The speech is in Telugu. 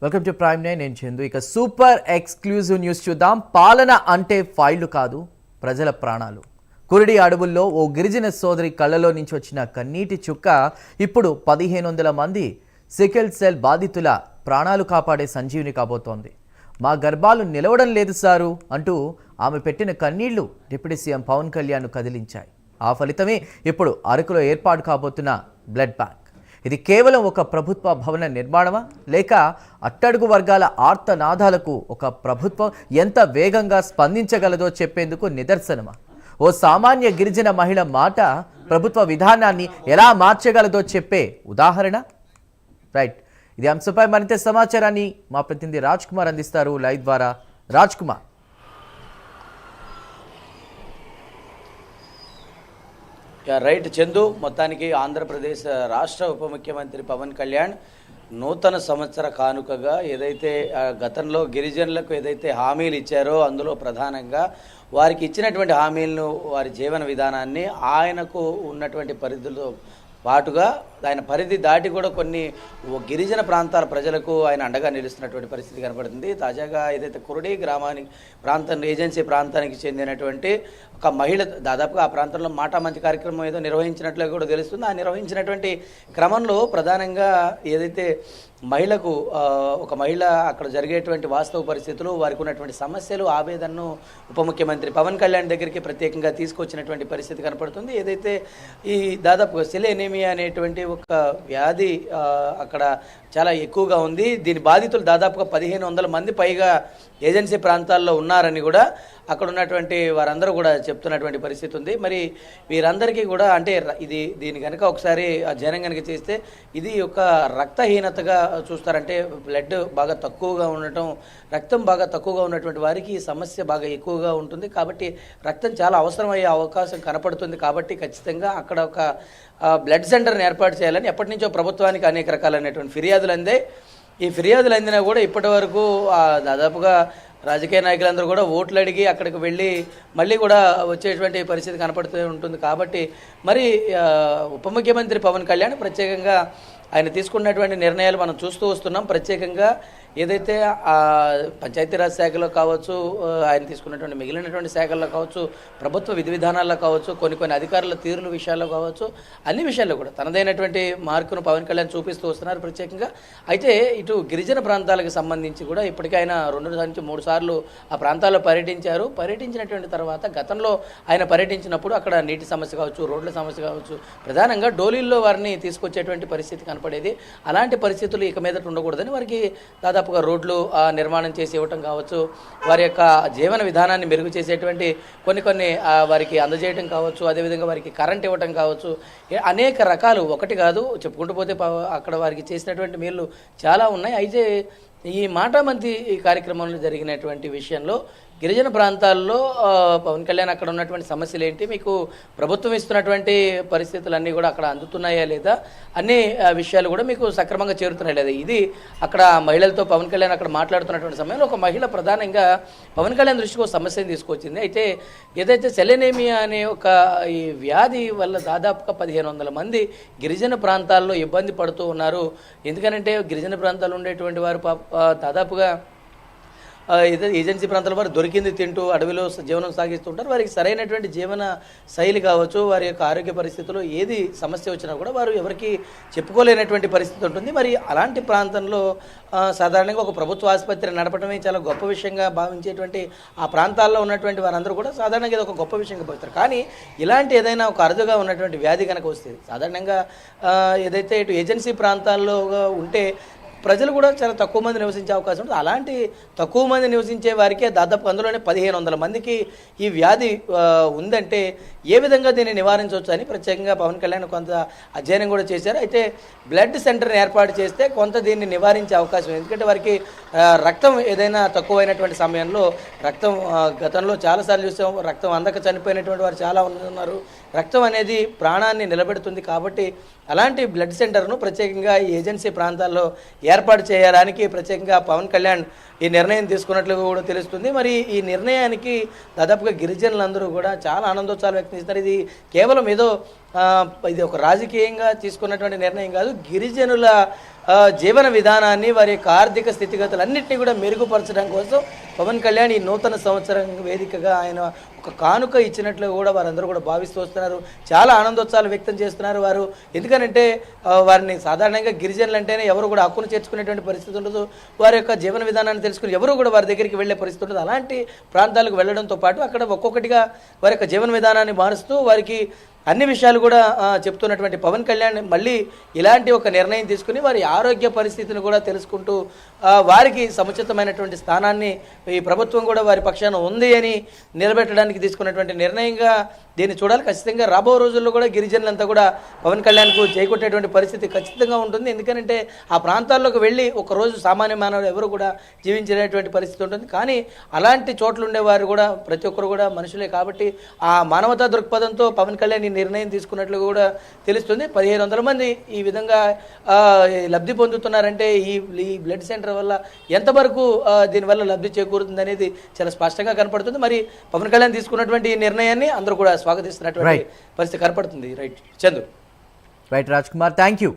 Welcome to prime nine. నేను చందు. ఇక సూపర్ ఎక్స్క్లూజివ్ న్యూస్ చూద్దాం. పాలన అంటే ఫైళ్లు కాదు, ప్రజల ప్రాణాలు. కురిడి అడవుల్లో ఓ గిరిజన సోదరి కళ్ళలో నుంచి వచ్చిన కన్నీటి చుక్క ఇప్పుడు 1500 మంది సికిల్ సెల్ బాధితుల ప్రాణాలు కాపాడే సంజీవిని కాబోతోంది. మా గర్భాలు నిలవడం లేదు సారు అంటూ ఆమె పెట్టిన కన్నీళ్లు డిప్యూటీ సీఎం పవన్ కళ్యాణ్ను కదిలించాయి. ఆ ఫలితమే ఇప్పుడు అరకులో ఏర్పాటు కాబోతున్న బ్లడ్ బ్యాంక్. ఇది కేవలం ఒక ప్రభుత్వ భవన నిర్మాణమా, లేక అట్టడుగు వర్గాల ఆర్తనాదాలకు ఒక ప్రభుత్వం ఎంత వేగంగా స్పందించగలదో చెప్పేందుకు నిదర్శనమా? ఓ సామాన్య గిరిజన మహిళ మాట ప్రభుత్వ విధానాన్ని ఎలా మార్చగలదో చెప్పే ఉదాహరణ. రైట్, ఇది అంశంపై మరింత సమాచారాన్ని మా ప్రతినిధి రాజ్ కుమార్ అందిస్తారు లైవ్ ద్వారా. రాజ్ కుమార్. రైట్ చందు, మొత్తానికి ఆంధ్రప్రదేశ్ రాష్ట్ర ఉప ముఖ్యమంత్రి పవన్ కళ్యాణ్ నూతన సంవత్సర కానుకగా ఏదైతే గతంలో గిరిజనులకు ఏదైతే హామీలు ఇచ్చారో అందులో ప్రధానంగా వారికి ఇచ్చినటువంటి హామీలను, వారి జీవన విధానాన్ని ఆయనకు ఉన్నటువంటి పరిధిలో పాటుగా ఆయన పరిధి దాటి కూడా కొన్ని గిరిజన ప్రాంతాల ప్రజలకు ఆయన అండగా నిలుస్తున్నటువంటి పరిస్థితి కనబడుతుంది. తాజాగా ఏదైతే కురుడి గ్రామానికి ఏజెన్సీ ప్రాంతానికి చెందినటువంటి ఒక మహిళ దాదాపుగా ఆ ప్రాంతంలో మాట మంచి కార్యక్రమం ఏదో నిర్వహించినట్లుగా కూడా తెలుస్తుంది. ఆ నిర్వహించినటువంటి క్రమంలో ప్రధానంగా ఏదైతే మహిళకు ఒక మహిళ అక్కడ జరిగేటువంటి వాస్తవ పరిస్థితులు, వారికి ఉన్నటువంటి సమస్యలు, ఆవేదనను ఉప ముఖ్యమంత్రి పవన్ కళ్యాణ్ దగ్గరికి ప్రత్యేకంగా తీసుకొచ్చినటువంటి పరిస్థితి కనపడుతుంది. ఏదైతే ఈ దాదాపు సెలేనేమియా అనేటువంటి ఒక వ్యాధి అక్కడ చాలా ఎక్కువగా ఉంది. దీని బాధితులు దాదాపుగా 1500 మంది పైగా ఏజెన్సీ ప్రాంతాల్లో ఉన్నారని కూడా అక్కడ ఉన్నటువంటి వారందరూ కూడా చెప్తున్నటువంటి పరిస్థితి ఉంది. మరి వీరందరికీ కూడా అంటే దీని కనుక ఒకసారి అధ్యయనం కనుక చేస్తే ఇది ఒక రక్తహీనతగా చూస్తారంటే బ్లడ్ బాగా తక్కువగా ఉండటం, రక్తం బాగా తక్కువగా ఉన్నటువంటి వారికి ఈ సమస్య బాగా ఎక్కువగా ఉంటుంది. కాబట్టి రక్తం చాలా అవసరమయ్యే అవకాశం కనపడుతుంది. కాబట్టి ఖచ్చితంగా అక్కడ ఒక బ్లడ్ సెంటర్ని ఏర్పాటు చేయాలని ఎప్పటి నుంచో ప్రభుత్వానికి అనేక రకాలైనటువంటి ఫిర్యాదులు అందాయి. ఈ ఫిర్యాదులు అందినా కూడా ఇప్పటి వరకు దాదాపుగా రాజకీయ నాయకులందరూ కూడా ఓట్లు అడిగి అక్కడికి వెళ్ళి మళ్ళీ కూడా వచ్చేటువంటి పరిస్థితి కనపడుతూ ఉంటుంది. కాబట్టి మరి ఉప ముఖ్యమంత్రి పవన్ కళ్యాణ్ ప్రత్యేకంగా ఆయన తీసుకున్నటువంటి నిర్ణయాలు మనం చూస్తూ వస్తున్నాం. ప్రత్యేకంగా ఏదైతే పంచాయతీరాజ్ శాఖలో కావచ్చు, ఆయన తీసుకున్నటువంటి మిగిలినటువంటి శాఖల్లో కావచ్చు, ప్రభుత్వ విధి విధానాల్లో కావచ్చు, కొన్ని అధికారుల తీరుల విషయాల్లో కావచ్చు, అన్ని విషయాల్లో కూడా తనదైనటువంటి మార్కును పవన్ కళ్యాణ్ చూపిస్తూ వస్తున్నారు ప్రత్యేకంగా. అయితే ఇటు గిరిజన ప్రాంతాలకు సంబంధించి కూడా ఇప్పటికీ ఆయన 2 నుంచి 3 సార్లు ఆ ప్రాంతాల్లో పర్యటించారు. పర్యటించినటువంటి తర్వాత గతంలో ఆయన పర్యటించినప్పుడు అక్కడ నీటి సమస్య కావచ్చు, రోడ్ల సమస్య కావచ్చు, ప్రధానంగా డోలీల్లో వారిని తీసుకొచ్చేటువంటి పరిస్థితి కనపడేది. అలాంటి పరిస్థితులు ఇక మీదట ఉండకూడదని వారికి దాదాపుగా రోడ్లు నిర్మాణం చేసి ఇవ్వటం కావచ్చు, వారి యొక్క జీవన విధానాన్ని మెరుగు చేసేటువంటి కొన్ని వారికి అందజేయడం కావచ్చు, అదేవిధంగా వారికి కరెంట్ ఇవ్వటం కావచ్చు, అనేక రకాలు ఒకటి కాదు చెప్పుకుంటూ పోతే అక్కడ వారికి చేసినటువంటి మేలు చాలా ఉన్నాయి. అయితే ఈ మాటామంతి ఈ కార్యక్రమంలో జరిగినటువంటి విషయంలో గిరిజన ప్రాంతాల్లో పవన్ కళ్యాణ్ అక్కడ ఉన్నటువంటి సమస్యలు ఏంటి, మీకు ప్రభుత్వం ఇస్తున్నటువంటి పరిస్థితులన్నీ కూడా అక్కడ అందుతున్నాయా లేదా, అన్ని విషయాలు కూడా మీకు సక్రమంగా చేరుతున్నాయా లేదా, ఇది అక్కడ మహిళలతో పవన్ కళ్యాణ్ అక్కడ మాట్లాడుతున్నటువంటి సమయంలో ఒక మహిళ ప్రధానంగా పవన్ కళ్యాణ్ దృష్టికి ఒక సమస్యను తీసుకొచ్చింది. అయితే ఏదైతే సెలెనేమియా అనే ఒక ఈ వ్యాధి వల్ల దాదాపుగా 1500 మంది గిరిజన ప్రాంతాల్లో ఇబ్బంది పడుతూ ఉన్నారు. ఎందుకనంటే గిరిజన ప్రాంతాల్లో ఉండేటువంటి వారు దాదాపుగా ఏజెన్సీ ప్రాంతాల వారు దొరికింది తింటూ అడవిలో జీవనం సాగిస్తుంటారు. వారికి సరైనటువంటి జీవన శైలి కావచ్చు, వారి యొక్క ఆరోగ్య పరిస్థితుల్లో ఏది సమస్య వచ్చినా కూడా వారు ఎవరికి చెప్పుకోలేనటువంటి పరిస్థితి ఉంటుంది. మరి అలాంటి ప్రాంతంలో సాధారణంగా ఒక ప్రభుత్వ ఆసుపత్రి నడపడమే చాలా గొప్ప విషయంగా భావించేటువంటి ఆ ప్రాంతాల్లో ఉన్నటువంటి వారందరూ కూడా సాధారణంగా ఇది ఒక గొప్ప విషయంగా భావిస్తారు. కానీ ఇలాంటి ఏదైనా ఒక అరుదుగా ఉన్నటువంటి వ్యాధి కనుక వస్తుంది, సాధారణంగా ఏదైతే ఇటు ఏజెన్సీ ప్రాంతాల్లో ఉంటే ప్రజలు కూడా చాలా తక్కువ మంది నివసించే అవకాశం ఉంటుంది. అలాంటి తక్కువ మంది నివసించే వారికే దాదాపు అందులోనే 1500 మందికి ఈ వ్యాధి ఉందంటే ఏ విధంగా దీన్ని నివారించవచ్చు అని ప్రత్యేకంగా పవన్ కళ్యాణ్ కొంత అధ్యయనం కూడా చేశారు. అయితే బ్లడ్ సెంటర్ని ఏర్పాటు చేస్తే కొంత దీన్ని నివారించే అవకాశం, ఎందుకంటే వారికి రక్తం ఏదైనా తక్కువైనటువంటి సమయంలో రక్తం గతంలో చాలాసార్లు చూసాం, రక్తం అందక చనిపోయినటువంటి వారు చాలా ఉన్నారు. రక్తం అనేది ప్రాణాన్ని నిలబెడుతుంది. కాబట్టి అలాంటి బ్లడ్ సెంటర్ను ప్రత్యేకంగా ఈ ఏజెన్సీ ప్రాంతాల్లో ఏర్పాటు చేయడానికి ప్రత్యేకంగా పవన్ కళ్యాణ్ ఈ నిర్ణయం తీసుకున్నట్లుగా కూడా తెలుస్తుంది. మరి ఈ నిర్ణయానికి దాదాపుగా గిరిజనులందరూ కూడా చాలా ఆనందోత్సాహాలు వ్యక్తం చేస్తారు. ఇది కేవలం ఏదో ఇది ఒక రాజకీయంగా తీసుకున్నటువంటి నిర్ణయం కాదు. గిరిజనుల జీవన విధానాన్ని, వారి యొక్క ఆర్థిక స్థితిగతులన్నింటినీ కూడా మెరుగుపరచడం కోసం పవన్ కళ్యాణ్ ఈ నూతన సంవత్సరం వేదికగా ఆయన ఒక కానుక ఇచ్చినట్లు కూడా వారందరూ కూడా భావిస్తూ వస్తున్నారు. చాలా ఆనందోత్సాహాలు వ్యక్తం చేస్తున్నారు వారు. ఎందుకనంటే వారిని సాధారణంగా గిరిజనులు అంటేనే ఎవరు కూడా హక్కును చేర్చుకునేటువంటి పరిస్థితి ఉండదు. వారి యొక్క జీవన విధానాన్ని తెలుసుకుని ఎవరు కూడా వారి దగ్గరికి వెళ్ళే పరిస్థితి ఉండదు. అలాంటి ప్రాంతాలకు వెళ్ళడంతో పాటు అక్కడ ఒక్కొక్కటిగా వారి యొక్క జీవన విధానాన్ని మారుస్తూ వారికి అన్ని విషయాలు కూడా చెప్తున్నటువంటి పవన్ కళ్యాణ్ మళ్ళీ ఇలాంటి ఒక నిర్ణయం తీసుకుని వారి ఆరోగ్య పరిస్థితిని కూడా తెలుసుకుంటూ వారికి సముచితమైనటువంటి స్థానాన్ని ఈ ప్రభుత్వం కూడా వారి పక్షాన ఉంది అని నిలబెట్టడానికి తీసుకున్నటువంటి నిర్ణయంగా దీన్ని చూడాలి. ఖచ్చితంగా రాబో రోజుల్లో కూడా గిరిజనులంతా కూడా పవన్ కళ్యాణ్కు చేకొట్టేటువంటి పరిస్థితి ఖచ్చితంగా ఉంటుంది. ఎందుకంటే ఆ ప్రాంతాల్లోకి వెళ్ళి ఒకరోజు సామాన్య మానవులు ఎవరు కూడా జీవించేటువంటి పరిస్థితి ఉంటుంది. కానీ అలాంటి చోట్ల ఉండేవారు కూడా ప్రతి ఒక్కరు కూడా మనుషులే కాబట్టి ఆ మానవతా దృక్పథంతో పవన్ కళ్యాణ్ నిర్ణయం తీసుకున్నట్లు కూడా తెలుస్తుంది. 1500 మంది ఈ విధంగా లబ్ధి పొందుతున్నారంటే ఈ బ్లడ్ సెంటర్ వల్ల ఎంతవరకు దీనివల్ల లబ్ధి చేకూరుతుంది అనేది చాలా స్పష్టంగా కనపడుతుంది. మరి పవన్ కళ్యాణ్ తీసుకున్నటువంటి ఈ నిర్ణయాన్ని అందరూ కూడా స్వాగతిస్తున్నటువంటి పరిస్థితి కనపడుతుంది. Right Chandu. Right Raj Kumar, thank you.